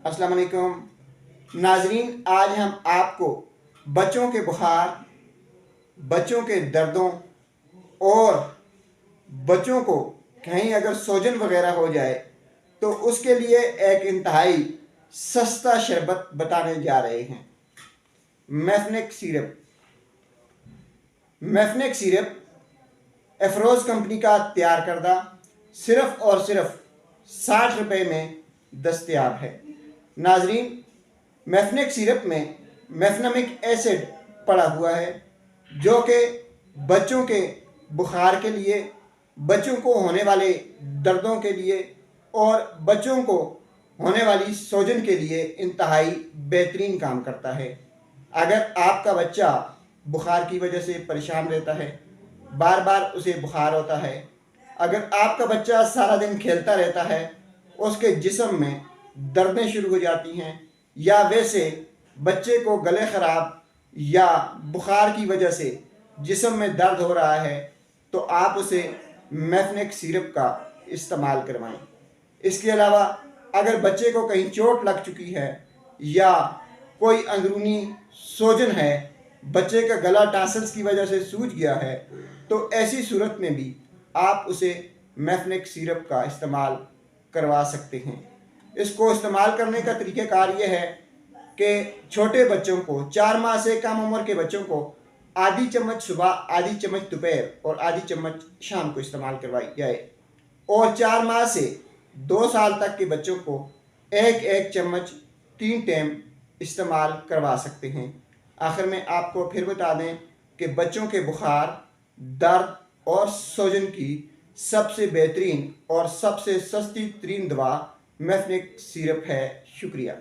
अस्सलाम वालेकुम नाजरीन, आज हम आपको बच्चों के बुखार, बच्चों के दर्दों और बच्चों को कहीं अगर सोजन वगैरह हो जाए तो उसके लिए एक इंतहाई सस्ता शरबत बताने जा रहे हैं। मैफनेक सिरप। मैफनेक सिरप एफरोज़ कंपनी का तैयार करदा सिर्फ़ और सिर्फ 60 रुपये में दस्तयाब है। नाजरीन, मैफनेक सिरप में मैफनमिक एसिड पड़ा हुआ है जो कि बच्चों के बुखार के लिए, बच्चों को होने वाले दर्दों के लिए और बच्चों को होने वाली सोजन के लिए इंतहाई बेहतरीन काम करता है। अगर आपका बच्चा बुखार की वजह से परेशान रहता है, बार बार उसे बुखार होता है, अगर आपका बच्चा सारा दिन खेलता रहता है, उसके जिस्म में दर्दें शुरू हो जाती हैं, या वैसे बच्चे को गले ख़राब या बुखार की वजह से जिस्म में दर्द हो रहा है, तो आप उसे मैफनेक सिरप का इस्तेमाल करवाएं। इसके अलावा अगर बच्चे को कहीं चोट लग चुकी है या कोई अंदरूनी सोजन है, बच्चे का गला टांसल्स की वजह से सूज गया है, तो ऐसी सूरत में भी आप उसे मैफनेक सिरप का इस्तेमाल करवा सकते हैं। इसको इस्तेमाल करने का तरीक़ाकार ये है कि छोटे बच्चों को, 4 माह से कम उम्र के बच्चों को आधी चम्मच सुबह, आधी चम्मच दोपहर और आधी चम्मच शाम को इस्तेमाल करवाई जाए, और 4 माह से 2 साल तक के बच्चों को एक एक चम्मच 3 टाइम इस्तेमाल करवा सकते हैं। आखिर में आपको फिर बता दें कि बच्चों के बुखार, दर्द और सोजन की सबसे बेहतरीन और सबसे सस्ती तरीन दवा मैफनेक सिरप है। शुक्रिया।